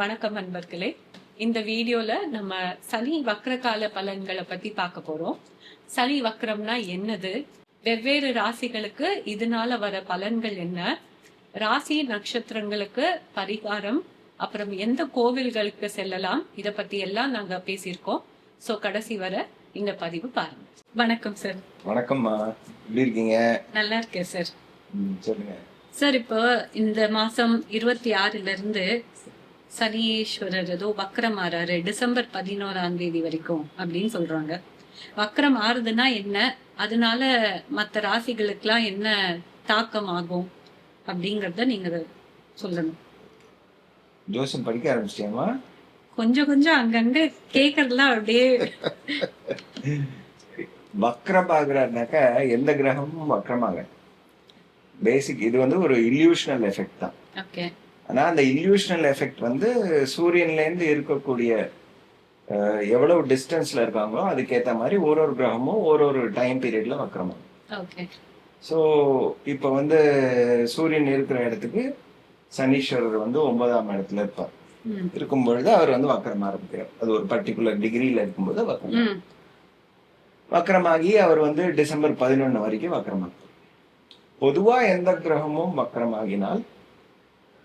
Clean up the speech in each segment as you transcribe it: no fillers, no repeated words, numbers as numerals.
வணக்கம் அன்பர்களே. இந்த வீடியோல நம்ம சனி வக்ரகால பலன்களை பத்தி பார்க்க போறோம். சனி வக்ரம்னா என்னது, வெவ்வேறு ராசிகளுக்கு இதனால வர பலன்கள் என்ன, ராசி நட்சத்திரங்களுக்கு பரிகாரம், அப்புறம் எந்த கோவில்களுக்கு செல்லலாம், இத பத்தி எல்லாம் நாங்க பேசியிருக்கோம். சோ கடைசி வர இந்த பதிவு பாருங்க. வணக்கம் சார். வணக்கம்மா, எப்படி இருக்கீங்க? நல்லா இருக்கேன் சார். சொல்லுங்க சார். இப்போ இந்த மாசம் 26ல இருந்து சனீஸ்வரர் ஏதோ வக்ரம் ஆறாரு, டிசம்பர் 11 வரைக்கும் அப்படின்னு சொல்றாங்க. வக்ரம் ஆறுதுன்னா என்ன, அதனால மற்ற ராசிகளுக்கெல்லாம் என்ன தாக்கம் ஆகும் அப்படிங்கறத நீங்க சொல்லணும். ஜோசியம் படிக்க ஆரம்பிச்சிட்டியாமா? கொஞ்சம் கொஞ்சம் அங்கங்க கேக்குறதுலாம் அப்படியே. வக்ரமாகிறாருனாக்க எந்த கிரகமும் வக்ரமாக பேசிக் இது வந்து ஒரு இல்யூஷனல் எஃபெக்ட் தான். ஓகே. ஆனா அந்த இல்யூஷனல் எஃபெக்ட் வந்து சூரியன்ல இருந்து இருக்கக்கூடிய எவ்வளவு டிஸ்டன்ஸ்ல இருக்காங்களோ அதுக்கேற்ற மாதிரி ஒரு கிரகமும் ஒரு டைம் பீரியட்ல வக்ரமாகும். ஓகே. ஸோ இப்போ வந்து சூரியன் இருக்கிற இடத்துக்கு சனீஸ்வரர் வந்து 9ஆம் இடத்துல இருப்பார். இருக்கும் பொழுது அவர் வந்து வக்ரமா இருக்கிறார். அது ஒரு பர்டிகுலர் டிகிரியில இருக்கும்போது வக்ரமாகி அவர் வந்து டிசம்பர் 11 வரைக்கும் வக்ரமாகும். பொதுவா எந்த கிரகமும் வக்ரமாகினால்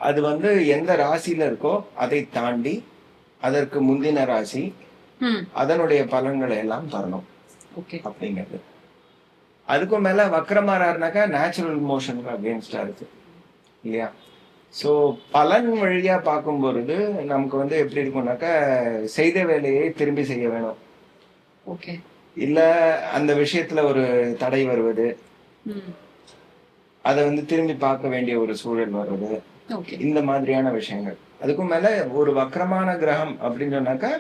அது வந்து எந்த ராசியில இருக்கோ அதை தாண்டி அதற்கு முந்தின ராசி அதனுடைய பலன்களை எல்லாம் தரணும் அப்படிங்கிறது. அதுக்கும் மேல வக்ரமாறாருனாக்கா நேச்சுரல் மோஷனுக்கு அகேன்ஸ்டா இருக்கு இல்லையா? ஸோ பலன் வழியா பார்க்கும் பொழுது நமக்கு வந்து எப்படி இருக்கும்னாக்கா செய்த வேலையை திரும்பி செய்ய வேணும், இல்ல அந்த விஷயத்துல ஒரு தடை வருவது, அதை வந்து திரும்பி பார்க்க வேண்டிய ஒரு சூழல் வருவது, இந்த மாதிரியான விஷயங்கள். அதுக்கும் மேல ஒரு வக்ரமான கிரகம் அப்படின்னு சொன்னாக்கா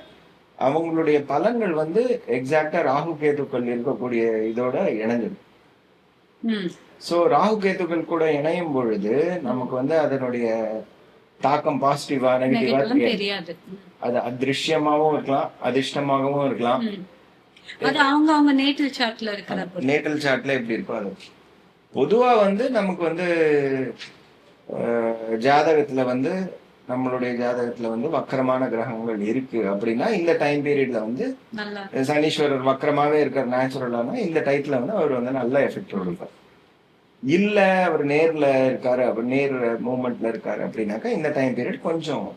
அவங்களுடைய பலன்கள் வந்து எக்ஸாக்டா ராகு கேதுக்கள் இருக்கக்கூடிய இதோட இணைஞ்சிடும். சோ ராகு கேதுக்கள் கூட இணையும் பொழுது நமக்கு வந்து அதனுடைய தாக்கம் பாசிட்டிவா நெகட்டிவா தெரியாது. அது அதிருஷ்யமாவும் இருக்கலாம், அதிர்ஷ்டமாகவும் இருக்கலாம். நேட்டல் சார்ட்ல எப்படி இருக்கோ அது. பொதுவா வந்து நமக்கு வந்து ஜாதகத்துல வந்து நம்மளுடைய ஜாதகத்துல வந்து வக்கரமான கிரகங்கள் இருக்கு அப்படின்னா இந்த டைம் பீரியட்ல வந்து சனீஸ்வரர் வக்கரமாவே இருக்கிற நேச்சுரலான இந்த டைத்துல வந்து அவர் வந்து நல்ல எஃபெக்ட் கொடுப்பார். இல்ல அவர் நேர்ல இருக்காரு, அவர் நேர் மூவ்மெண்ட்ல இருக்காரு அப்படின்னாக்கா இந்த டைம் பீரியட் கொஞ்சம்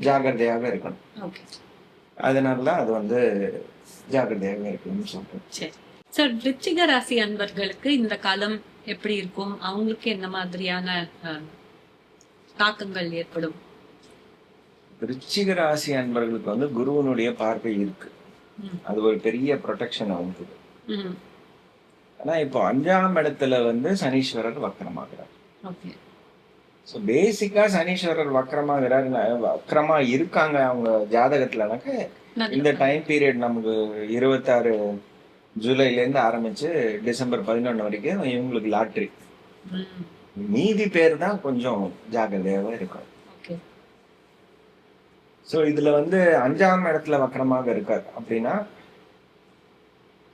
ஜாகிரதையாக இருக்கணும். அதனாலதான் அது வந்து ஜாகிரதையாக இருக்குன்னு சொல்றேன். சார், விருச்சிக ராசி அன்பர்களுக்கு இந்த காலம் எப்படி இருக்கும்? அவங்களுக்கு என்ன மாதிரியான தாக்கங்கள் ஏற்படும்? விருச்சிக ராசி அன்பர்களுக்கு வந்து குருவனுடைய பார்வை இருக்கு, அது ஒரு பெரிய ப்ரொடெக்ஷன் அவங்களுக்கு. ஆனா இப்போ 5ஆம் இடத்துல வந்து சனீஸ்வரர் வக்கரமாகிறார். ஸோ பேசிக்கா சனீஸ்வரர் வக்கரமா இருக்காங்க அவங்க ஜாதகத்துலனாக்க இந்த டைம் பீரியட் நமக்கு 26 ஜூலைல இருந்து ஆரம்பிச்சு டிசம்பர் 11 வரைக்கும் இவங்களுக்கு லாட்ரி. மீதி பேர் தான் கொஞ்சம் ஜாகிரதையாவே இருக்கும். சோ இதுல வந்து 5ஆம் இடத்துல வக்கரமாக இருக்காரு அப்படின்னா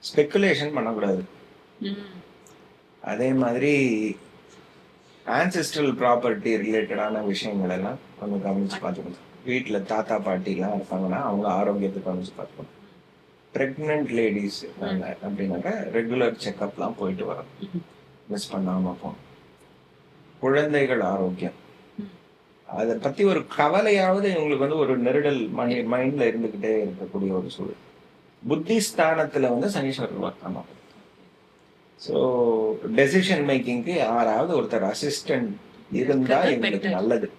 ஸ்பெகுலேஷன் பண்ணக்கூடாது. அதே மாதிரி ஆன்செஸ்ட்ரல் ப்ராப்பர்ட்டி ரிலேட்டடான விஷயங்கள் எல்லாம் கொஞ்சம் கவனிச்சு பார்த்துக்கணும். வீட்டுல தாத்தா பாட்டி எல்லாம் இருப்பாங்கன்னா அவங்க ஆரோக்கியத்தை கவனிச்சு பார்த்துக்கணும். பிரெக்னன்ட் லேடிஸ் அப்படின்னாக்கா ரெகுலர் செக்அப்லாம் போயிட்டு வரணும், மிஸ் பண்ணாம போகணும். குழந்தைகள் ஆரோக்கியம் அதை பத்தி ஒரு கவலையாவது இவங்களுக்கு வந்து ஒரு நெருடல் மைண்ட்ல இருந்துகிட்டே இருக்கக்கூடிய ஒரு சூழல். புத்தி ஸ்தானத்துல வந்து சனீஸ்வரர் வர்த்தமா. ஸோ டெசிஷன் மேக்கிங்க்கு யாராவது ஒருத்தர் அசிஸ்டன்ட் இருந்தா எங்களுக்கு நல்லது.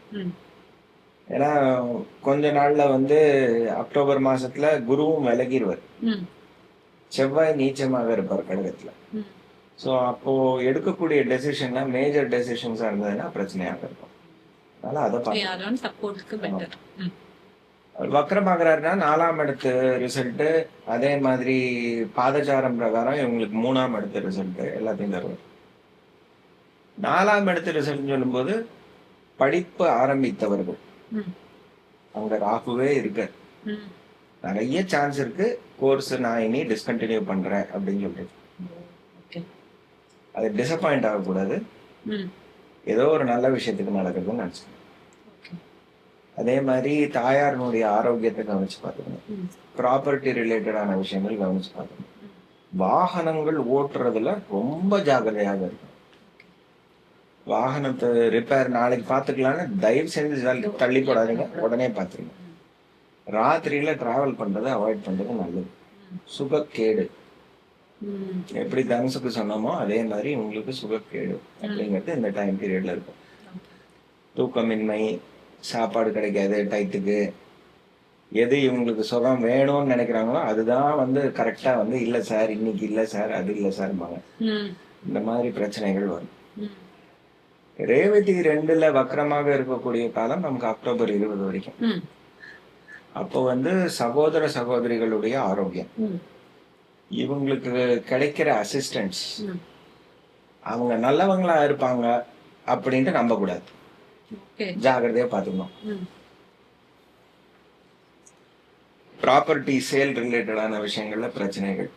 ஏன்னா கொஞ்ச நாள்ல வந்து அக்டோபர் மாசத்துல குருவும் விலகிடுவார், செவ்வாய் நீச்சமாக இருப்பார் கடகத்துல. ஸோ அப்போ எடுக்கக்கூடிய டெசிஷன்னா மேஜர் டெசிஷன்ஸா இருந்ததுன்னா பிரச்சனையாக இருக்கும். அதனால அதை வக்கரமாகிறாருன்னா 4ஆம் இடத்து ரிசல்ட், அதே மாதிரி பாதச்சாரம் பிரகாரம் இவங்களுக்கு 3ஆம் இடத்து ரிசல்ட் எல்லாத்தையும் தருவார். 4ஆம் இடத்து ரிசல்ட் சொல்லும் போது படிப்பு ஆரம்பித்தவர்கள் அங்க ராகுவே இருக்கு, நிறைய சான்ஸ் இருக்கு கோர்ஸ் நான் இனி டிஸ்கண்டினியூ பண்றேன் அப்படின்னு சொல்லிட்டு அது டிசப்பாயிண்ட் ஆகக்கூடாது. ஏதோ ஒரு நல்ல விஷயத்துக்கு நடக்குதுன்னு நினைச்சுக்கணும். அதே மாதிரி தாயாரினுடைய ஆரோக்கியத்தை கவனிச்சு பார்த்துக்கணும். ப்ராப்பர்ட்டி ரிலேட்டடான விஷயங்கள் கவனிச்சு பார்க்கணும். வாகனங்கள் ஓட்டுறதுல ரொம்ப ஜாக்கிரதையாக இருக்கும். வாகனத்தை ரிப்பேர் நாளைக்கு பார்த்துக்கலான்னு தயவு செஞ்சு தள்ளி போடாதீங்க, உடனே பார்த்துருங்க. ராத்திரியில டிராவல் பண்றதை அவாய்ட் பண்றது நல்லது. சுகக்கேடு எப்படி தனுசுக்கு சொன்னோமோ அதே மாதிரி உங்களுக்கு சுகக்கேடு அப்படிங்கிறது இந்த டைம் பீரியட்ல இருக்கும். தூக்கமின்மை, சாப்பாடு கிடைக்காது டயத்துக்கு, எது இவங்களுக்கு சுகம் வேணும்னு நினைக்கிறாங்களோ அதுதான் கரெக்டா இல்ல சார் இன்னைக்கு இல்ல சார் அது இல்ல சார் இந்த மாதிரி பிரச்சனைகள் வரும். ரேவதி 2ல வக்ரமாக இருக்கக்கூடிய காலம் நமக்கு அக்டோபர் 20 வரைக்கும். அப்போ சகோதர சகோதரிகளுடைய ஆரோக்கியம், இவங்களுக்கு கிடைக்கிற அசிஸ்டன்ஸ், அவங்க நல்லவங்களா இருப்பாங்க அப்படின்ட்டு நம்ப கூடாது, ஜாகிரதையா பாத்துக்கணும். ப்ராப்பர்ட்டி சேல் ரிலேட்டடான விஷயங்கள்ல பிரச்சனைகள்.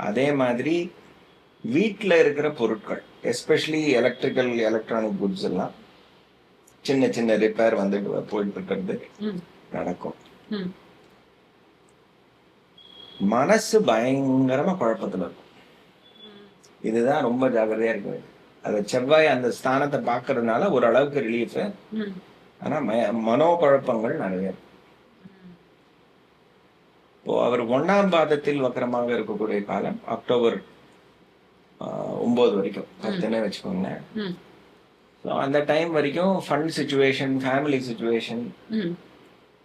அதே மாதிரி வீட்டுல இருக்கிற பொருட்கள், எஸ்பெஷலி எலக்ட்ரானிக் குட்ஸ் எல்லாம் சின்ன சின்ன ரிப்பேர் போயிட்டு இருக்கிறது நடக்கும். மனசு பயங்கரமா குழப்பத்துல இருக்கும். இதுதான் ரொம்ப ஜாகிரதையா இருக்கு. அத செவ்வாய் அந்த ஸ்தானத்தை பாக்குறதுனால ஓரளவுக்கு ரிலீஃப். ஆனா மனோ குழப்பங்கள் நிறைய இருக்கு. இப்போ அவர் 1ஆம் பாதத்தில் வக்கரமாக இருக்கக்கூடிய காலம் அக்டோபர் 9 வரைக்கும் 10 வச்சுக்கோங்க. அந்த டைம் வரைக்கும் ஃபண்ட் சிச்சுவேஷன், ஃபேமிலி சிச்சுவேஷன்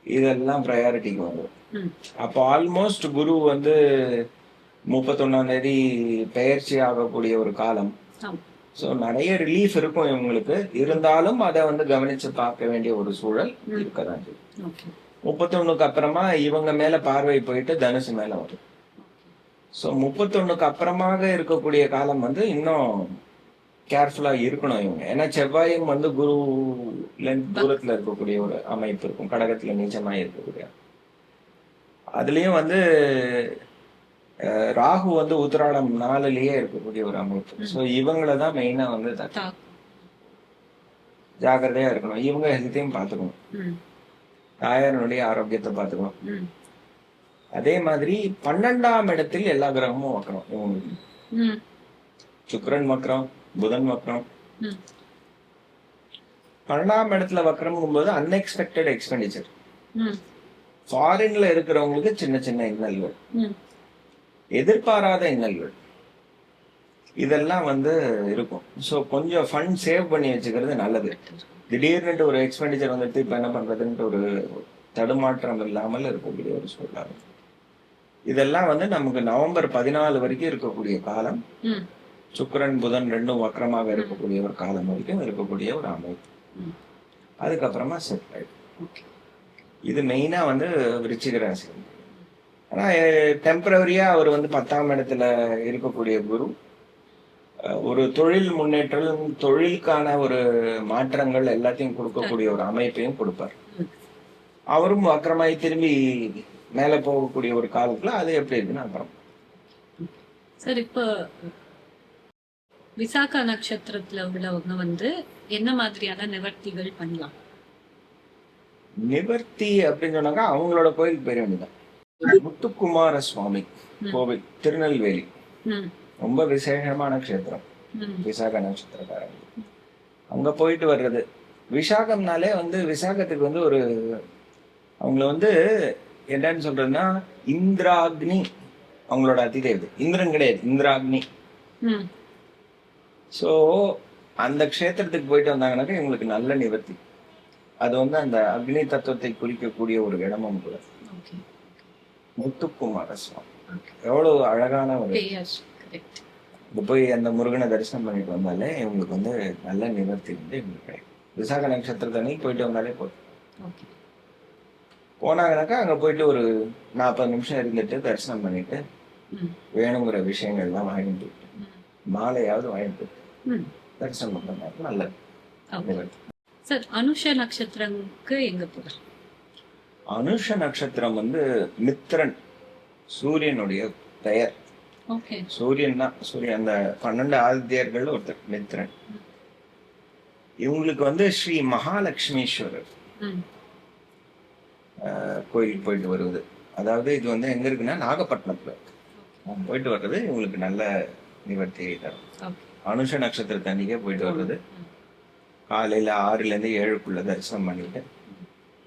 இதெல்லாம் ப்ரையாரிட்டிக்கு வரும். அப்போ ஆல்மோஸ்ட் குரு 31ஆம் தேதி பெயர்ச்சி ஆகக்கூடிய ஒரு காலம். ஸோ நிறைய ரிலீஃப் இருக்கும் இவங்களுக்கு. இருந்தாலும் அதை கவனிச்சு பார்க்க வேண்டிய ஒரு சூழல் இருக்கதான். 31க்கு அப்புறமா இவங்க மேல பார்வை போயிட்டு தனுசு மேல வரும். ஸோ 31க்கு அப்புறமாக இருக்கக்கூடிய காலம் இன்னும் கேர்ஃபுல்லா இருக்கணும் இவங்க. ஏன்னா செவ்வாயும் குரு தூரத்துல இருக்கக்கூடிய ஒரு அமைப்பு இருக்கும், கடகத்துல நீச்சமாய் இருக்கக்கூடிய. அதுலயும் ராகு உத்திராடம் 4லயே இருக்கக்கூடிய ஒரு அமைப்பு. ஸோ இவங்களதான் மெயினா ஜாகிரதையா இருக்கணும். இவங்க ஹெல்த்தையும் பார்த்துக்கணும், தாயாரனுடைய ஆரோக்கியத்தை பார்த்துக்கணும். அதே மாதிரி 12ஆம் இடத்தில் எல்லா கிரகமும் வக்கரம் இவங்களுக்கு. சுக்கிரன் வக்கரம், புதன் வக்கரம். 12ஆம் இடத்துல வக்கரம் போது அன்எக்ஸ்பெக்டட் எக்ஸ்பெண்டிச்சர். ஃபாரின்ல இருக்கிறவங்களுக்கு சின்ன சின்ன இன்னல்கள், எதிர்பாராத இன்னல்கள் இதெல்லாம் இருக்கும். ஸோ கொஞ்சம் ஃபண்ட் சேவ் பண்ணி வச்சுக்கிறது நல்லது. திடீர்னு ஒரு எக்ஸ்பெண்டிச்சர் இப்ப என்ன பண்றதுன்ட்டு ஒரு தடுமாற்றம் இல்லாமல் இருக்கக்கூடிய ஒரு சூழ்நிலை. இதெல்லாம் நமக்கு நவம்பர் 14 வரைக்கும் இருக்கக்கூடிய காலம். சுக்கிரன் புதன் 2ம் வக்கரமாக இருக்கக்கூடிய ஒரு காலம் வரைக்கும் இருக்கக்கூடிய ஒரு அமைப்பு. அதுக்கப்புறமா செட் ஆயிடும். இது மெயினா விருச்சிக ராசி. ஆனா டெம்பரவரியா அவர் 10ஆம் இடத்துல இருக்கக்கூடிய குரு ஒரு தொழில் முன்னேற்றம், தொழிலுக்கான ஒரு மாற்றங்கள் எல்லாத்தையும் கொடுக்கக்கூடிய ஒரு அமைப்பையும் கொடுப்பார். அவரும் வக்கரமாய் திரும்பி மேல போகக்கூடிய ஒரு காலத்துல அது எப்படி இருக்குன்னு அப்புறம். சார், இப்ப விசாகா நட்சத்திரத்துல உள்ளவங்க என்ன மாதிரியான நிவர்த்திகள் பண்ணலாம்? நிவர்த்தி அப்படின்னு சொன்னாங்க அவங்களோட கோயிலுக்கு போயிட வேண்டியதான். முத்துக்குமார சுவாமி கோவில், திருநெல்வேலி, ரொம்ப விசேஷமான க்ஷேத்திரம். விசாக நட்சத்திரக்காரங்க அங்க போயிட்டு வர்றது. விசாகம்னாலே விசாகத்துக்கு ஒரு அவங்கள என்னன்னு சொல்றதுன்னா இந்திராக்னி அவங்களோட அதிதேவதை. இந்திரன் கிடையாது, இந்திராக்னி. சோ அந்த க்ஷேத்திரத்துக்கு போயிட்டு வந்தாங்கன்னாக்க இவங்களுக்கு நல்ல நிவர்த்தி. அது அந்த அக்னி தத்துவத்தை குறிக்கக்கூடிய ஒரு இடமும் கூட. முத்துக்குமார சுவாமி எவ்வளவு அழகான ஒரு. போய் அந்த முருகனை தரிசனம் பண்ணிட்டு வந்தாலே இவங்களுக்கு நல்ல நிவர்த்தி இவங்களுக்கு கிடைக்கும். விசாக நட்சத்திரத்தன்னைக்கு போயிட்டு வந்தாலே போதும். போனாங்கனாக்கா அங்க போயிட்டு ஒரு 40 நிமிஷம் இருந்துட்டு தரிசனம் பண்ணிட்டு வேணுங்கிற விஷயங்கள் எல்லாம் வாங்கிட்டு மாலையாவது வாங்கிட்டு தரிசனம் பண்றாங்க, நல்லது. சார், அனுஷ நட்சத்திரத்துக்கு எங்க போகலாம்? அனுஷ நட்சத்திரம் மித்திரன், சூரியனுடைய பெயர். சூரியன் தான். சூரியன் அந்த 12 ஆதித்யர்கள் ஒருத்தர் மித்திரன். இவங்களுக்கு ஸ்ரீ மகாலட்சுமீஸ்வரர் ம். கோயிலுக்கு போயிட்டு வருவது. அதாவது இது வந்து எங்க இருக்குன்னா நாகப்பட்டினத்துல போயிட்டு வர்றது உங்களுக்கு நல்ல நிவர்த்தியை தரும். ஓகே. அனுஷ நட்சத்திரத்தன்னைக்கே போயிட்டு வர்றது ம். காலையில 6லேருந்து 7க்குள்ள தரிசனம் பண்ணிட்டு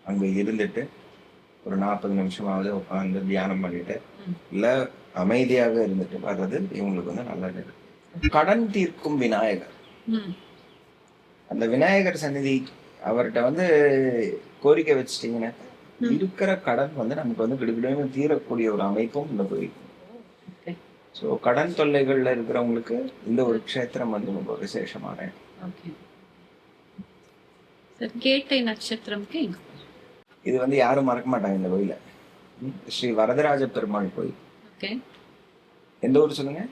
அங்க இருந்துட்டு ஒரு 40 நிமிஷமாவது உட்காந்து தியானம் பண்ணிட்டு ம். இல்ல அமைதியாக இருந்துட்டு வர்றது இவங்களுக்கு வந்து நல்லது. கடன் தீர்க்கும் விநாயகர். ம். அந்த விநாயகர் சந்நிதி அவர்கிட்ட வந்து கோரிக்கை வச்சுட்டீங்கன்னா இருக்கிற கடன் வந்து நமக்கு வந்து கிடுகிடுன்னு தீரக்கூடிய ஒரு அமைப்பும் இந்த கோயில். ஓகே. ஸோ கடன் தொல்லைகள்ல இருக்கிறவங்களுக்கு இந்த ஒரு க்ஷேத்திரம் வந்து ரொம்ப விசேஷமான இடம். ஓகே. சார் கேட்டை நட்சத்திரம்க்கு எங்க? இது வந்து யாரும் மறக்க மாட்டாங்க இந்த கோயில. ஸ்ரீ வரதராஜ பெருமாள் கோயில். ஓகே. எந்த ஊர் சொல்லுங்க?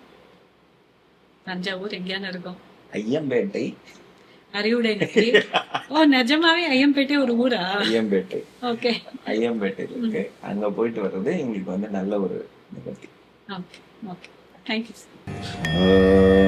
தஞ்சாவூர் எங்கேயான இருக்கும்? ஐயம்பேட்டை. அறிவுடைநெல்லி. ஓ நிஜமாவே ஐயம்பேட்டை ஒரு ஊரா? ஐயம்பேட்டை. ஓகே. ஐயம்பேட்டை இருக்கு. அங்க போயிட்டு வர்றது எங்களுக்கு வந்து நல்ல ஒரு நிகழ்ச்சி. ஓகே. ஓகே. Thank you sir.